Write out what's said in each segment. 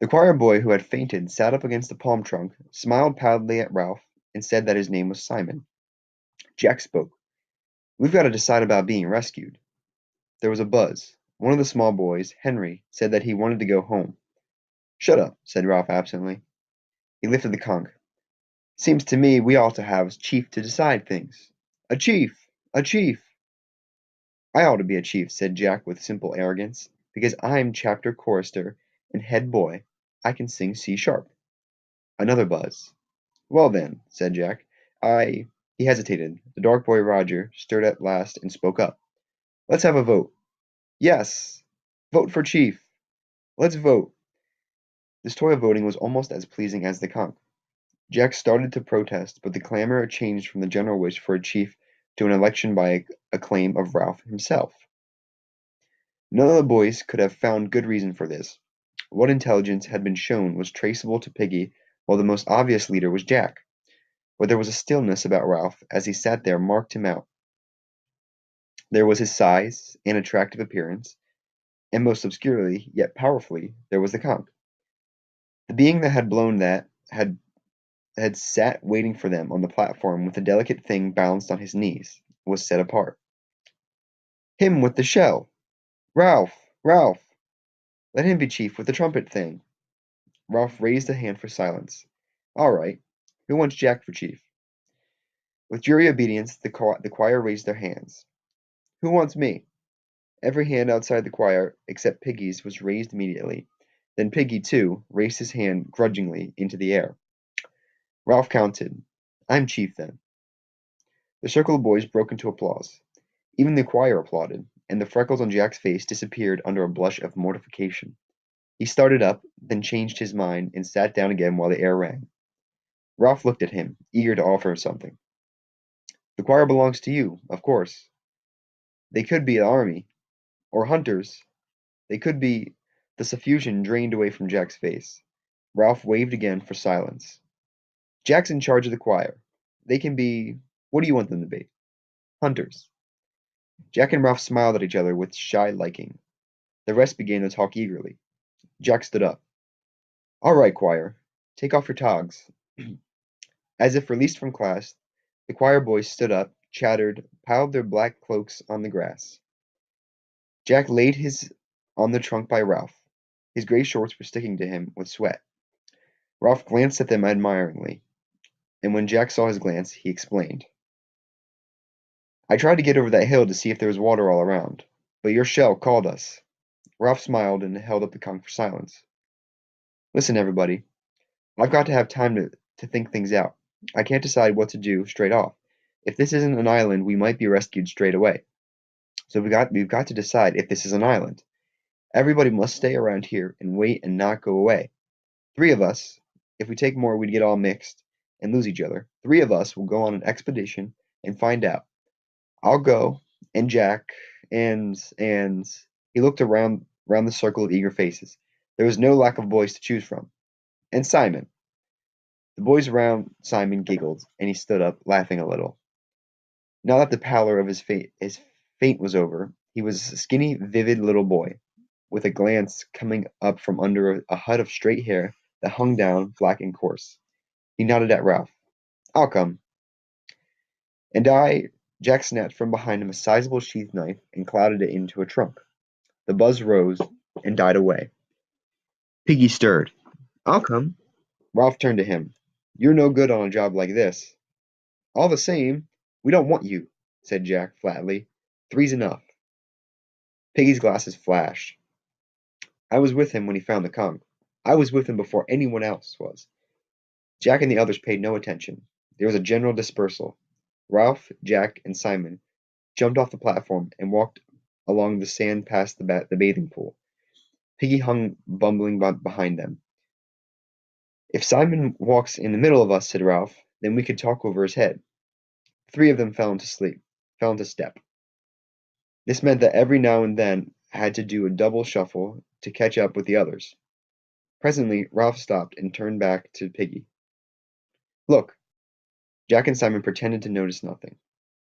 The choir boy who had fainted sat up against the palm trunk, smiled proudly at Ralph, and said that his name was Simon. Jack spoke. "We've got to decide about being rescued." There was a buzz. One of the small boys, Henry, said that he wanted to go home. "Shut up," said Ralph absently. He lifted the conch. "Seems to me we ought to have a chief to decide things." "A chief! A chief!" "I ought to be a chief," said Jack with simple arrogance, "because I'm chapter chorister and head boy. I can sing C sharp." Another buzz. "Well then," said Jack, "I—" He hesitated. The dark boy Roger stirred at last and spoke up. "Let's have a vote." "Yes! Vote for chief!" "Let's vote!" This toy of voting was almost as pleasing as the conch. Jack started to protest, but the clamor changed from the general wish for a chief to an election by acclaim of Ralph himself. None of the boys could have found good reason for this. What intelligence had been shown was traceable to Piggy, while the most obvious leader was Jack. But there was a stillness about Ralph as he sat there marked him out. There was his size and attractive appearance, and most obscurely, yet powerfully, there was the conch. The being that had blown that had sat waiting for them on the platform with the delicate thing balanced on his knees, was set apart. "Him with the shell! Ralph! Ralph! Let him be chief with the trumpet thing." Ralph raised a hand for silence. "All right. Who wants Jack for chief?" With jury obedience, the choir raised their hands. "Who wants me?" Every hand outside the choir, except Piggy's, was raised immediately. Then Piggy, too, raised his hand grudgingly into the air. Ralph counted. "I'm chief, then." The circle of boys broke into applause. Even the choir applauded, and the freckles on Jack's face disappeared under a blush of mortification. He started up, then changed his mind and sat down again while the air rang. Ralph looked at him, eager to offer something. "The choir belongs to you, of course. They could be the army, or hunters. They could be—" The suffusion drained away from Jack's face. Ralph waved again for silence. "Jack's in charge of the choir. They can be— What do you want them to be?" "Hunters." Jack and Ralph smiled at each other with shy liking. The rest began to talk eagerly. Jack stood up. "All right, choir. Take off your togs." As if released from class, the choir boys stood up, chattered, piled their black cloaks on the grass. Jack laid his on the trunk by Ralph. His gray shorts were sticking to him with sweat. Ralph glanced at them admiringly, and when Jack saw his glance, he explained. "I tried to get over that hill to see if there was water all around, but your shell called us." Ralph smiled and held up the conch for silence. "Listen, everybody. I've got to have time to think things out. I can't decide what to do straight off. If this isn't an island, we might be rescued straight away. So we've got to decide if this is an island. Everybody must stay around here and wait and not go away. Three of us, if we take more, we'd get all mixed and lose each other. Three of us will go on an expedition and find out. I'll go, and Jack, and he looked around the circle of eager faces. There was no lack of boys to choose from. And Simon. The boys around Simon giggled, and he stood up, laughing a little. Now that the pallor of his faint was over, he was a skinny, vivid little boy, with a glance coming up from under a hut of straight hair that hung down, black and coarse. He nodded at Ralph. "I'll come." "And I—" Jack snatched from behind him a sizable sheath knife and clouded it into a trunk. The buzz rose and died away. Piggy stirred. "I'll come." Ralph turned to him. "You're no good on a job like this." "All the same, we don't want you," said Jack flatly. "Three's enough." Piggy's glasses flashed. "I was with him when he found the conch. I was with him before anyone else was." Jack and the others paid no attention. There was a general dispersal. Ralph, Jack, and Simon jumped off the platform and walked along the sand past the bathing pool. Piggy hung bumbling behind them. "If Simon walks in the middle of us," said Ralph, "then we could talk over his head." Three of them fell into step. This meant that every now and then had to do a double shuffle to catch up with the others. Presently Ralph stopped and turned back to Piggy. "Look." Jack and Simon pretended to notice nothing.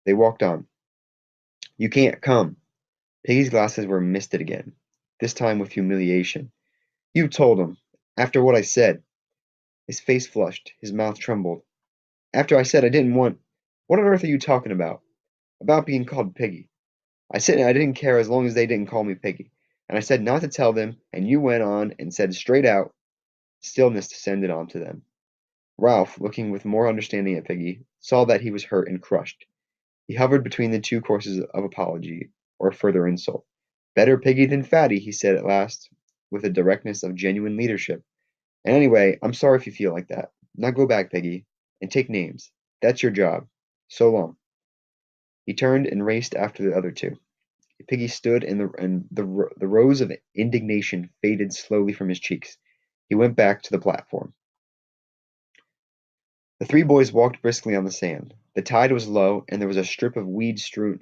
They walked on. "You can't come." Piggy's glasses were misted again, this time with humiliation. "You told him. After what I said. His face flushed, his mouth trembled. After I said I didn't want. What on earth are you talking about? About being called Piggy. I said I didn't care as long as they didn't call me Piggy. And I said not to tell them, and you went on and said straight out. Stillness descended onto them. Ralph, looking with more understanding at Piggy, saw that he was hurt and crushed. He hovered between the two courses of apology or further insult. Better Piggy than Fatty, he said at last, with the directness of genuine leadership. And anyway, I'm sorry if you feel like that. Now go back, Piggy, and take names. That's your job. So long. He turned and raced after the other two. Piggy stood, and the rose of indignation faded slowly from his cheeks. He went back to the platform. The three boys walked briskly on the sand. The tide was low, and there was a strip of weed-strewn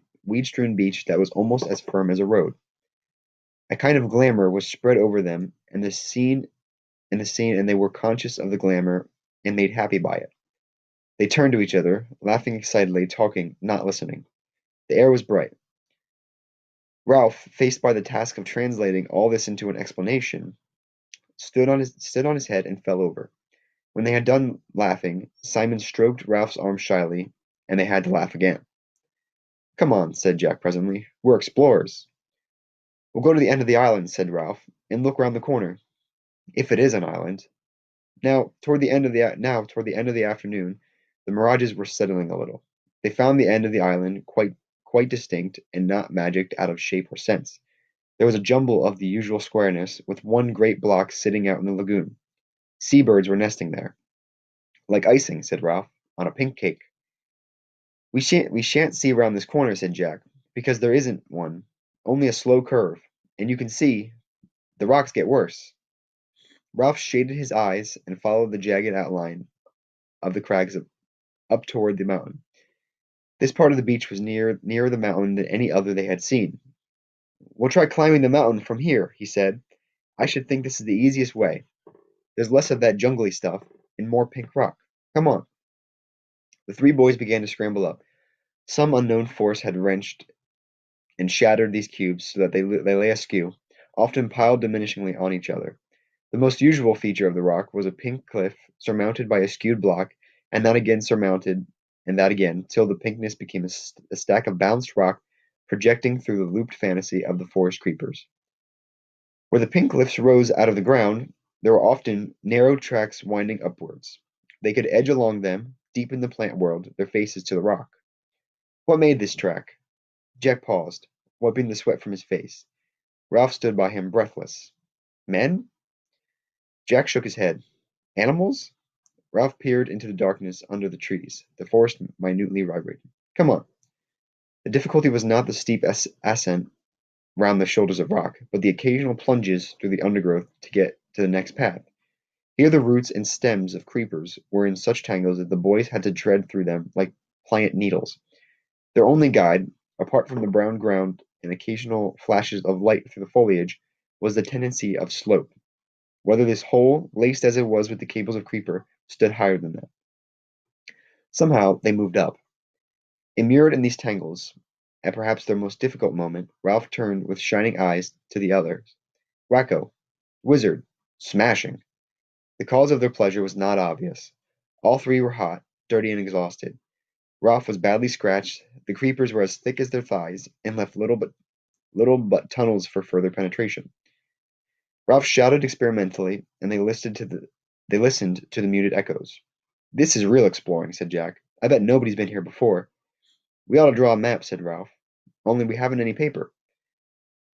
beach that was almost as firm as a road. A kind of glamour was spread over them, and they were conscious of the glamour and made happy by it. They turned to each other, laughing excitedly, talking, not listening. The air was bright. Ralph, faced by the task of translating all this into an explanation, stood on his head and fell over. When they had done laughing, Simon stroked Ralph's arm shyly, and they had to laugh again. Come on, said Jack presently. We're explorers. We'll go to the end of the island, said Ralph, and look round the corner. If it is an island. Toward the end of the afternoon, the mirages were settling a little. They found the end of the island quite distinct and not magicked out of shape or sense. There was a jumble of the usual squareness, with one great block sitting out in the lagoon. Seabirds were nesting there. Like icing, said Ralph, on a pink cake. We shan't see round this corner, said Jack, because there isn't one, only a slow curve, and you can see the rocks get worse. Ralph shaded his eyes and followed the jagged outline of the crags up toward the mountain. This part of the beach was nearer the mountain than any other they had seen. We'll try climbing the mountain from here, he said. I should think this is the easiest way. There's less of that jungly stuff, and more pink rock. Come on. The three boys began to scramble up. Some unknown force had wrenched and shattered these cubes so that they lay askew, often piled diminishingly on each other. The most usual feature of the rock was a pink cliff surmounted by a skewed block, and that again surmounted, and that again, till the pinkness became a stack of bounced rock projecting through the looped fantasy of the forest creepers. Where the pink cliffs rose out of the ground, there were often narrow tracks winding upwards. They could edge along them, deep in the plant world, their faces to the rock. What made this track? Jack paused, wiping the sweat from his face. Ralph stood by him, breathless. Men? Jack shook his head. Animals? Ralph peered into the darkness under the trees. The forest minutely vibrated. Come on. The difficulty was not the steep ascent round the shoulders of rock, but the occasional plunges through the undergrowth to get to the next path. Here the roots and stems of creepers were in such tangles that the boys had to tread through them like pliant needles. Their only guide, apart from the brown ground and occasional flashes of light through the foliage, was the tendency of slope. Whether this hole, laced as it was with the cables of creeper, stood higher than that. Somehow they moved up. Immured in these tangles, at perhaps their most difficult moment, Ralph turned with shining eyes to the others. Wacko, Wizard, Smashing. The cause of their pleasure was not obvious. All three were hot, dirty, and exhausted. Ralph was badly scratched, the creepers were as thick as their thighs, and left little but tunnels for further penetration. Ralph shouted experimentally, and they listened to the muted echoes. This is real exploring, said Jack. I bet nobody's been here before. We ought to draw a map, said Ralph. Only we haven't any paper.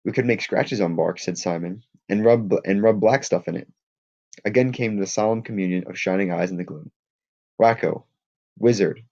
We could make scratches on bark, said Simon, and rub black stuff in it. Again came the solemn communion of shining eyes in the gloom. Wacko, Wizard,